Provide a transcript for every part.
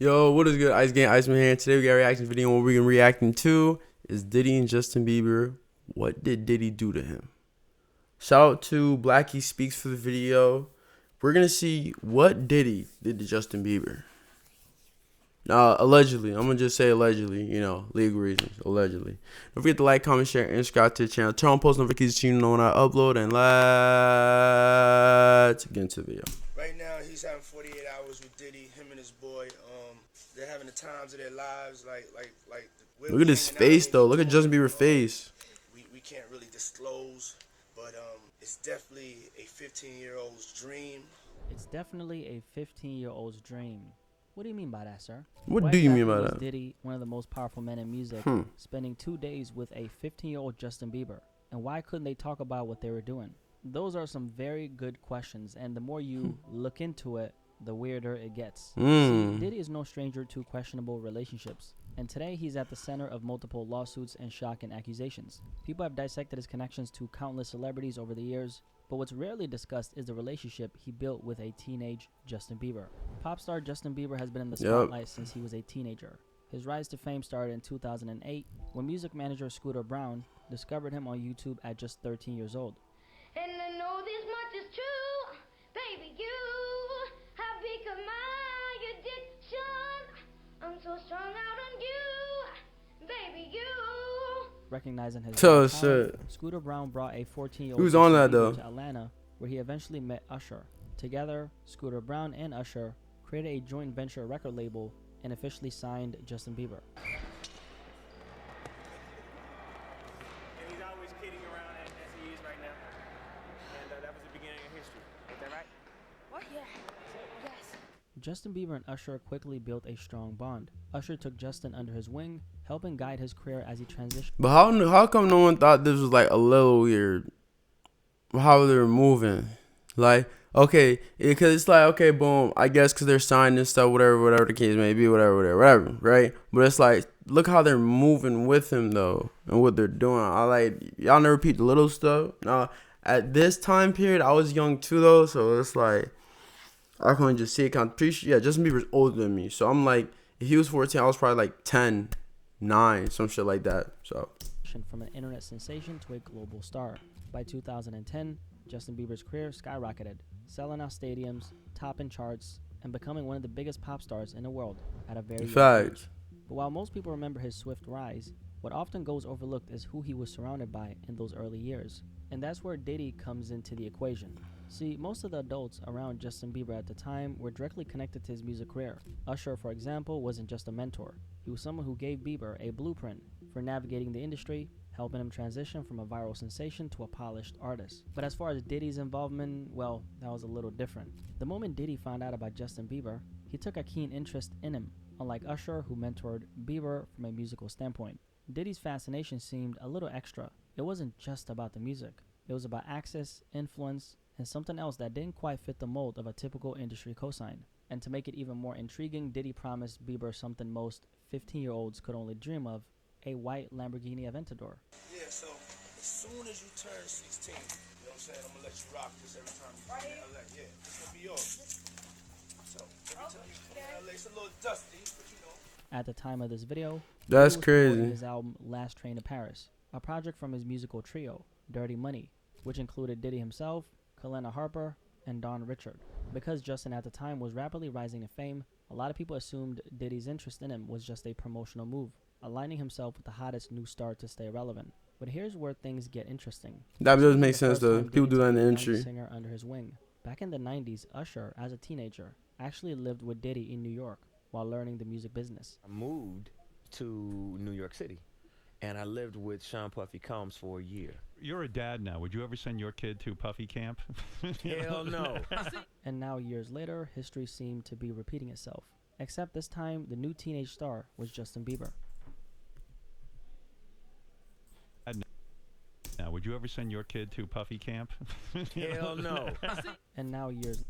Yo, what is good? Ice Game Iceman here. Today we got a reaction video, and what we're reacting to is Diddy and Justin Bieber. What did Diddy do to him? Shout out to Blackie Speaks for the video. We're gonna see what Diddy did to Justin Bieber. Now, allegedly, I'm gonna just say allegedly, legal reasons, allegedly. Don't forget to like, comment, share, and subscribe to the channel. Turn on post notifications so you know when I upload, and let's get into the video. Right now, he's having 48 hours with Diddy, him and his boy. They're having the times of their lives, like. Look at his face, though. Look at Justin Bieber's face. We can't really disclose, but it's definitely a 15-year-old's dream. It's definitely a 15-year-old's dream. What do you mean by that, sir? What do you mean by that? Diddy, one of the most powerful men in music, spending 2 days with a 15-year-old Justin Bieber? And why couldn't they talk about what they were doing? Those are some very good questions, and the more you look into it, the weirder it gets. See, Diddy is no stranger to questionable relationships, and today he's at the center of multiple lawsuits and shocking accusations. People have dissected his connections to countless celebrities over the years, but what's rarely discussed is the relationship he built with a teenage Justin Bieber. Pop star Justin Bieber has been in the spotlight since he was a teenager. His rise to fame started in 2008 when music manager Scooter Braun discovered him on YouTube at just 13 years old. And I know this much is true, baby, you have become my addiction. I'm so strung out on you, baby, you. Recognizing his Oh, talent, shit. Scooter Braun brought a 14-year-old Who's on that, to though? Atlanta, where he eventually met Usher. Together, Scooter Braun and Usher created a joint venture record label and officially signed Justin Bieber. Justin Bieber and Usher quickly built a strong bond. Usher took Justin under his wing, helping guide his career as he transitioned. But how come no one thought this was like a little weird? How they were moving, like, okay, because it's like, okay, boom, I guess because they're signed and stuff, whatever the case may be, whatever, right? But it's like, look how they're moving with him though, and what they're doing. I like, y'all never repeat the little stuff. Now, at this time period, I was young too though, so it's like, I couldn't just see it. Yeah, Justin Bieber's older than me, so I'm like, if he was 14, I was probably like 10, 9, some shit like that. So from an internet sensation to a global star. By 2010, Justin Bieber's career skyrocketed, selling out stadiums, topping charts, and becoming one of the biggest pop stars in the world at a very young age. But while most people remember his swift rise, what often goes overlooked is who he was surrounded by in those early years. And that's where Diddy comes into the equation. See, most of the adults around Justin Bieber at the time were directly connected to his music career. Usher, for example, wasn't just a mentor. He was someone who gave Bieber a blueprint for navigating the industry, helping him transition from a viral sensation to a polished artist. But as far as Diddy's involvement, well, that was a little different. The moment Diddy found out about Justin Bieber, he took a keen interest in him, unlike Usher, who mentored Bieber from a musical standpoint. Diddy's fascination seemed a little extra. It wasn't just about the music. It was about access, influence, and something else that didn't quite fit the mold of a typical industry cosign. And to make it even more intriguing, Diddy promised Bieber something most 15-year-olds could only dream of: a white Lamborghini Aventador. Yeah, so as soon as you turn 16, you know what I'm saying, I'm gonna let you rock this every time you come to LA. Yeah, this gonna be yours. So every time you come to LA, it's a little dusty, but you know. At the time of this video, that's Diddy was crazy. promoting his album Last Train to Paris, a project from his musical trio, Dirty Money, which included Diddy himself, Kalena Harper, and Don Richard. Because Justin at the time was rapidly rising to fame, a lot of people assumed Diddy's interest in him was just a promotional move, aligning himself with the hottest new star to stay relevant. But here's where things get interesting. That does make sense though. People do that in the industry. Singer under his wing. Back in the 90s, Usher, as a teenager, actually lived with Diddy in New York while learning the music business. I moved to New York City, and I lived with Sean Puffy Combs for a year. You're a dad now. Would you ever send your kid to Puffy camp? Hell no. And now, years later, history seemed to be repeating itself. Except this time, the new teenage star was Justin Bieber. Now, would you ever send your kid to Puffy camp? Hell no. And now, years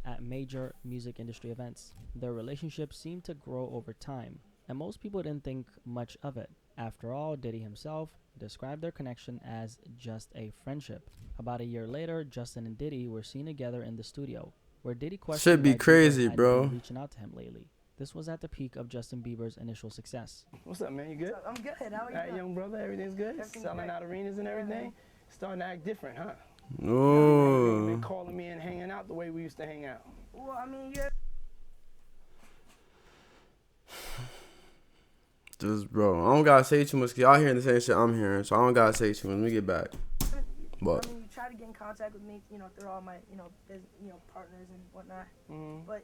at major music industry events, their relationship seemed to grow over time, and most people didn't think much of it. After all, Diddy himself described their connection as just a friendship. About a year later, Justin and Diddy were seen together in the studio, where Diddy questioned Should be why Bieber crazy, hadn't bro. been reaching out to him lately. This was at the peak of Justin Bieber's initial success. What's up, man? You good? I'm good. How are you? All right, doing? young brother, everything's good? Everything's Selling great. out arenas and everything? Starting to act different, huh? You ain't Oh, been calling me and hanging out the way we used to hang out. Well, I mean, you're. just bro, I don't gotta say too much. Cause y'all hearing the same shit I'm hearing, so I don't gotta say too much. Let me get back. But I mean, you try to get in contact with me, through all my, partners and whatnot. But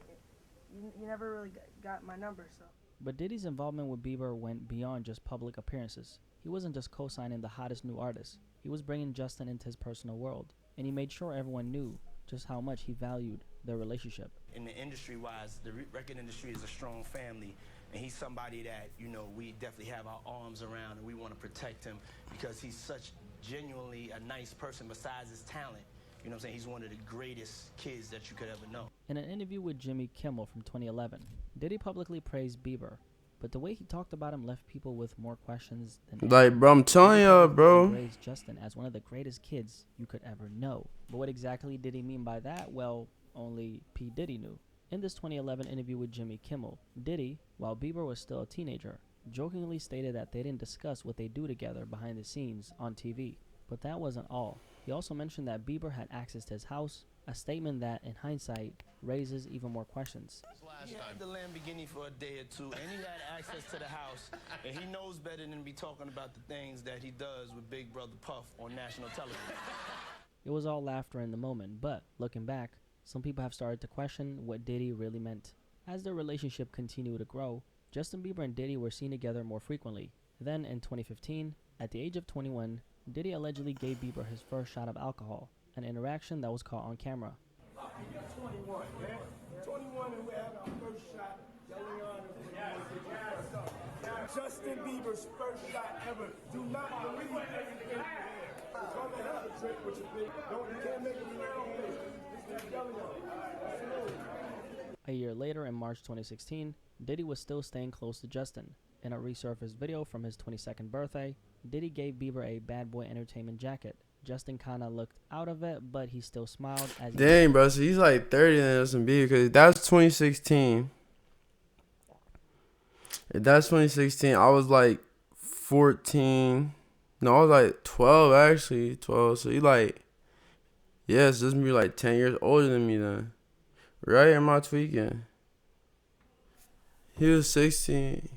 you never really got my number, so. But Diddy's involvement with Bieber went beyond just public appearances. He wasn't just co-signing the hottest new artist. He was bringing Justin into his personal world, and he made sure everyone knew just how much he valued their relationship. In the industry-wise, the record industry is a strong family, and he's somebody that, we definitely have our arms around, and we want to protect him because he's such genuinely a nice person besides his talent. You know what I'm saying? He's one of the greatest kids that you could ever know. In an interview with Jimmy Kimmel from 2011, Diddy publicly praised Bieber, but the way he talked about him left people with more questions than like, bro, I'm telling y'all, He bro. praised Justin as one of the greatest kids you could ever know. But what exactly did he mean by that? Well, only P. Diddy knew. In this 2011 interview with Jimmy Kimmel, Diddy, while Bieber was still a teenager, jokingly stated that they didn't discuss what they do together behind the scenes on TV. But that wasn't all. He also mentioned that Bieber had access to his house, a statement that, in hindsight, raises even more questions. He had the Lamborghini for a day or two, and he had access to the house, and he knows better than to be talking about the things that he does with Big Brother Puff on national television. It was all laughter in the moment, but looking back, some people have started to question what Diddy really meant. As their relationship continued to grow, Justin Bieber and Diddy were seen together more frequently. Then, in 2015, at the age of 21, Diddy allegedly gave Bieber his first shot of alcohol, an interaction that was caught on camera. 21, man. 21 and we're having our first shot. Justin Bieber's first shot ever. Do not believe everything you hear. It's on the hell of a trick, which is big. You can't make it around this. A year later, in March 2016, Diddy was still staying close to Justin. In a resurfaced video from his 22nd birthday, Diddy gave Bieber a Bad Boy Entertainment jacket. Justin kinda looked out of it, but he still smiled as he... Dang, bro. So he's like 30 than Justin Bieber, because that's 2016. If that's 2016, I was like 14. No, I was like 12, actually. 12. So he like, yes, Justin Bieber like 10 years older than me then. Right? Am I tweaking? He was 16.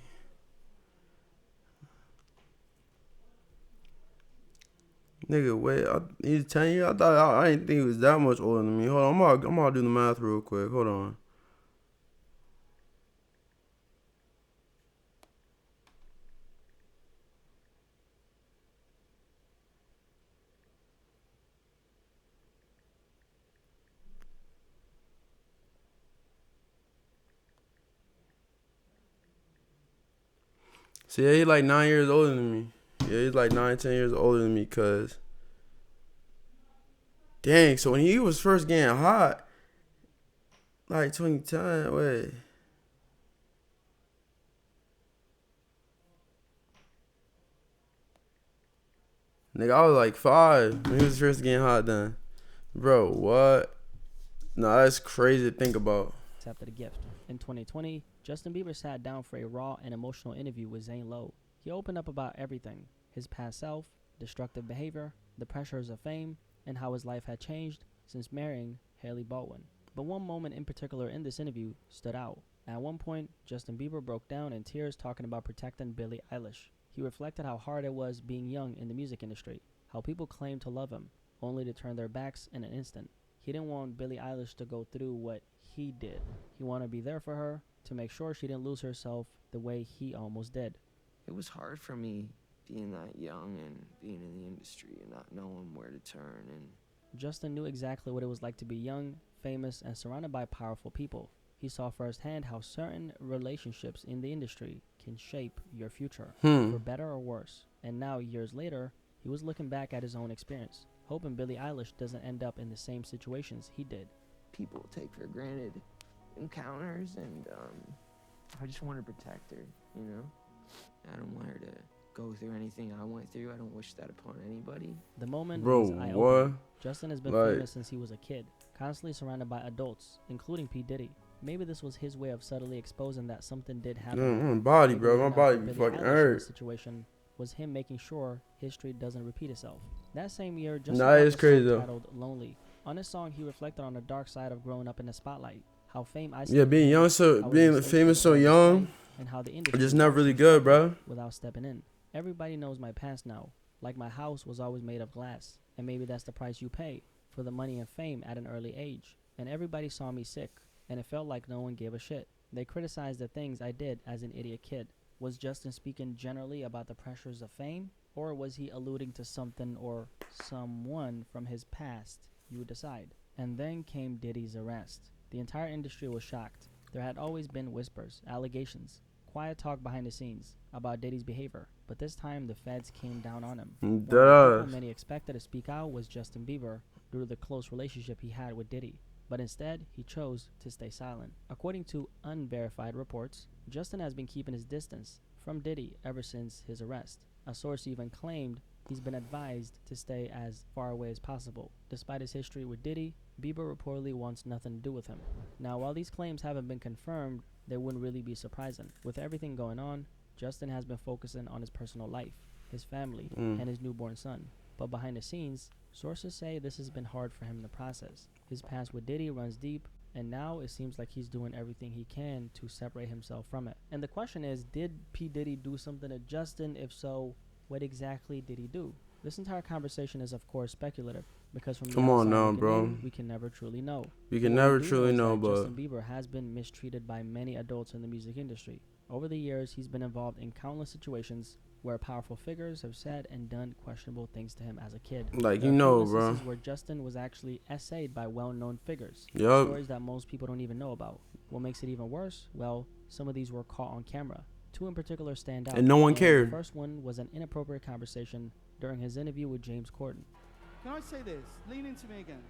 Nigga, wait, he's 10 years? I didn't think he was that much older than me. Hold on, I'm gonna do the math real quick. Hold on. See, yeah, he's like 9 years older than me. Yeah, he's like 9, 10 years older than me, cause dang, so when he was first getting hot, like 2010, wait. Nigga, I was like 5 when he was first getting hot then. Bro, what? Nah, that's crazy to think about. Accepted a gift. In 2020, Justin Bieber sat down for a raw and emotional interview with Zane Lowe. He opened up about everything: his past self, destructive behavior, the pressures of fame, and how his life had changed since marrying Haley Baldwin. But one moment in particular in this interview stood out. At one point, Justin Bieber broke down in tears talking about protecting Billie Eilish. He reflected how hard it was being young in the music industry, how people claimed to love him, only to turn their backs in an instant. He didn't want Billie Eilish to go through what he did. He wanted to be there for her, to make sure she didn't lose herself the way he almost did. It was hard for me being that young and being in the industry and not knowing where to turn. And Justin knew exactly what it was like to be young, famous, and surrounded by powerful people. He saw firsthand how certain relationships in the industry can shape your future, for better or worse. And now, years later, he was looking back at his own experience, hoping Billie Eilish doesn't end up in the same situations he did. people take for granted encounters, and I just want to protect her, you know? I don't want her to go through anything I went through. I don't wish that upon anybody. The moment Bro, was what? eye-opening. Justin has been Like- famous since he was a kid, constantly surrounded by adults, including P. Diddy. Maybe this was his way of subtly exposing that something did happen. Damn, my body, Maybe bro. My looking out body for be Billie fucking Eilish in hurt. this situation was him making sure history doesn't repeat itself. That same year, Justin Nah, dropped it's a crazy, song though. titled Lonely. On this song, he reflected on the dark side of growing up in the spotlight, how fame Yeah, isolated being him, young, so how he being was famous so all this young, life, and how the industry just not watched really him good, struggle bro. without stepping in. Everybody knows my past now, like my house was always made of glass, and maybe that's the price you pay for the money and fame at an early age. And everybody saw me sick, and it felt like no one gave a shit. They criticized the things I did as an idiot kid. Was Justin speaking generally about the pressures of fame, or was he alluding to something or someone from his past? You would decide. And then came Diddy's arrest. The entire industry was shocked. There had always been whispers, allegations, quiet talk behind the scenes about Diddy's behavior, but this time the feds came down on him. One of the people many expected to speak out was Justin Bieber due to the close relationship he had with Diddy, but instead he chose to stay silent. According to unverified reports, Justin has been keeping his distance from Diddy ever since his arrest. A source even claimed he's been advised to stay as far away as possible. Despite his history with Diddy, Bieber reportedly wants nothing to do with him. Now, while these claims haven't been confirmed, they wouldn't really be surprising. With everything going on, Justin has been focusing on his personal life, his family, and his newborn son. But behind the scenes, sources say this has been hard for him to process. His past with Diddy runs deep, and now it seems like he's doing everything he can to separate himself from it. And the question is, did P. Diddy do something to Justin? If so, what exactly did he do? This entire conversation is, of course, speculative, because from the outside looking in, we can never truly know. You can What never we do truly is know, that but Justin Bieber has been mistreated by many adults in the music industry. Over the years, he's been involved in countless situations where powerful figures have said and done questionable things to him as a kid. like, There you are know, few bro. instances where Justin was actually essayed by well-known figures. Yup. Stories that most people don't even know about. What makes it even worse? Well, some of these were caught on camera. Two in particular stand out. And no one cared. The first one was an inappropriate conversation during his interview with James Corden. Can I say this? Lean into me again.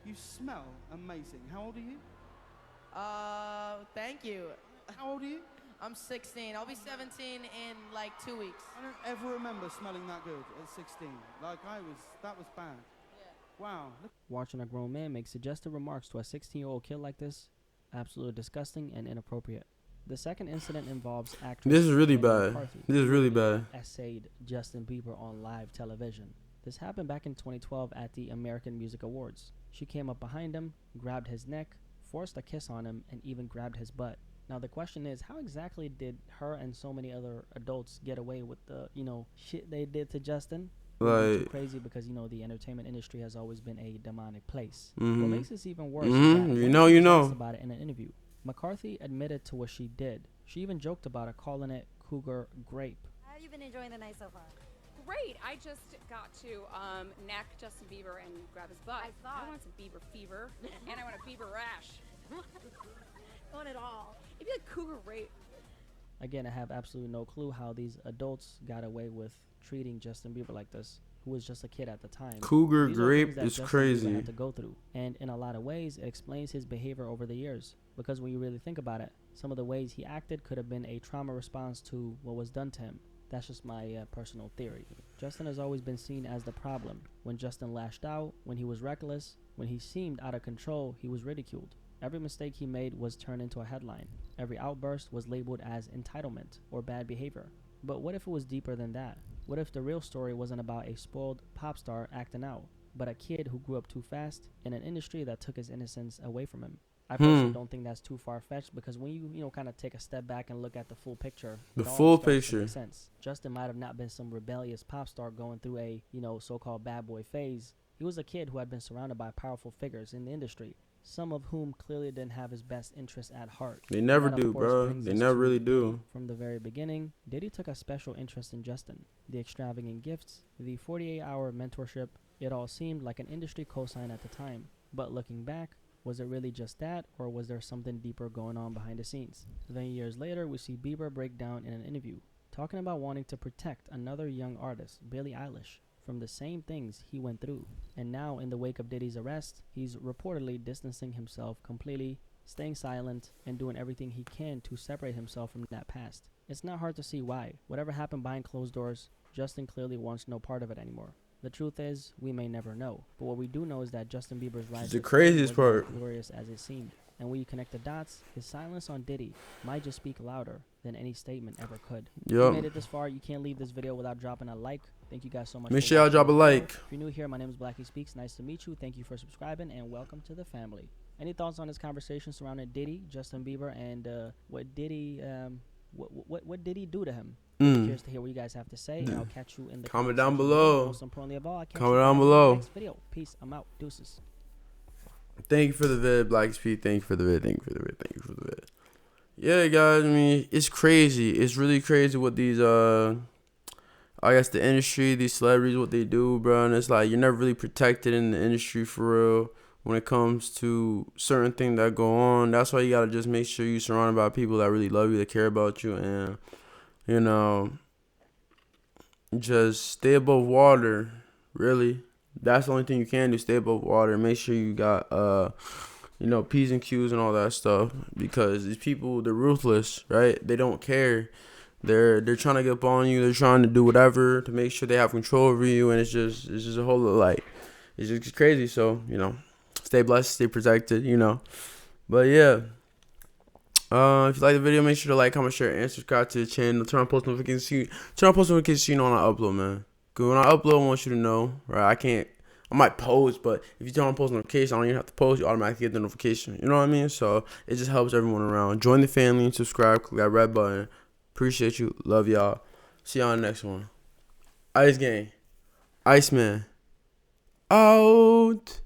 You smell amazing. How old are you? Thank you. How old are you? I'm 16. I'll be 17 in like 2 weeks. I don't ever remember smelling that good at 16. Like that was bad. Yeah. Wow. Look. Watching a grown man make suggestive remarks to a 16-year-old kid like this, absolutely disgusting and inappropriate. The second incident involves actress This is really Amy bad. McCarthy, This is really bad. essayed Justin Bieber on live television. This happened back in 2012 at the American Music Awards. She came up behind him, grabbed his neck, forced a kiss on him, and even grabbed his butt. Now the question is, how exactly did her and so many other adults get away with the, shit they did to Justin? Too crazy because, the entertainment industry has always been a demonic place. What makes this even worse is that You when know, she you was know. asked about it in an interview, McCarthy admitted to what she did. She even joked about it, calling it cougar grape. How have you been enjoying the night so far? Great. I just got to neck Justin Bieber and grab his butt. I want some Bieber fever, and I want a Bieber rash. Want it all. It'd be like cougar rape. Again, I have absolutely no clue how these adults got away with treating Justin Bieber like this, who was just a kid at the time. Cougar These are grape things that is Justin Bieber crazy. had to go through, and in a lot of ways, it explains his behavior over the years. Because when you really think about it, some of the ways he acted could have been a trauma response to what was done to him. That's just my personal theory. Justin has always been seen as the problem. When Justin lashed out, when he was reckless, when he seemed out of control, he was ridiculed. Every mistake he made was turned into a headline. Every outburst was labeled as entitlement or bad behavior. But what if it was deeper than that? What if the real story wasn't about a spoiled pop star acting out, but a kid who grew up too fast in an industry that took his innocence away from him? I personally don't think that's too far-fetched, because when you kind of take a step back and look at the full picture, The it all full starts to make picture. sense. Justin might have not been some rebellious pop star going through a, so-called bad boy phase. He was a kid who had been surrounded by powerful figures in the industry, some of whom clearly didn't have his best interests at heart. They never And that, do, of course, bro. brings They us never to really do. From the very beginning, Diddy took a special interest in Justin. The extravagant gifts, the 48-hour mentorship, it all seemed like an industry cosign at the time. But looking back, was it really just that, or was there something deeper going on behind the scenes? Then years later, we see Bieber break down in an interview, talking about wanting to protect another young artist, Billie Eilish, from the same things he went through. And now, in the wake of Diddy's arrest, he's reportedly distancing himself completely, staying silent, and doing everything he can to separate himself from that past. It's not hard to see why. Whatever happened behind closed doors, Justin clearly wants no part of it anymore. The truth is, we may never know. But what we do know is that Justin Bieber's rise The to fame craziest wasn't as part. glorious as it seemed. And when you connect the dots, his silence on Diddy might just speak louder than any statement ever could. If you Yup. made it this far, you can't leave this video without dropping a like. Thank you guys so much. Make for sure y'all watching drop a this video. like. If you're new here, my name is Blackie Speaks. Nice to meet you. Thank you for subscribing and welcome to the family. Any thoughts on this conversation surrounding Diddy, Justin Bieber, and what Diddy do to him? Curious to hear what you guys have to say, and I'll catch you in the Comment down section below. Most importantly of all, I'll catch Comment you down guys in below. the next video. Peace. I'm out. Deuces. Thank you for the vid, Black Speed. Thank you for the vid. Thank you for the vid. Thank you for the vid. Yeah, guys. I mean, it's crazy. It's really crazy what these I guess the industry, these celebrities, what they do, bro. And it's like you're never really protected in the industry for real when it comes to certain things that go on. That's why you gotta just make sure you're surrounded by people that really love you, that care about you, and you know, just stay above water. Really, that's the only thing you can do. Stay above water. Make sure you got P's and Q's and all that stuff, because these people, they're ruthless, right? They don't care. They're trying to get up on you. They're trying to do whatever to make sure they have control over you, and it's just a whole lot, like, it's just crazy. So stay blessed, stay protected. But yeah, if you like the video, make sure to like, comment, share, and subscribe to the channel. Turn on post notifications. Turn on post notifications so you know when I upload, man. Cause when I upload, I want you to know, right? I might post, but if you turn on post notification, I don't even have to post. You automatically get the notification. You know what I mean? So it just helps everyone around. Join the family and subscribe. Click that red button. Appreciate you. Love y'all. See y'all on the next one. Ice Gang. Iceman. Out.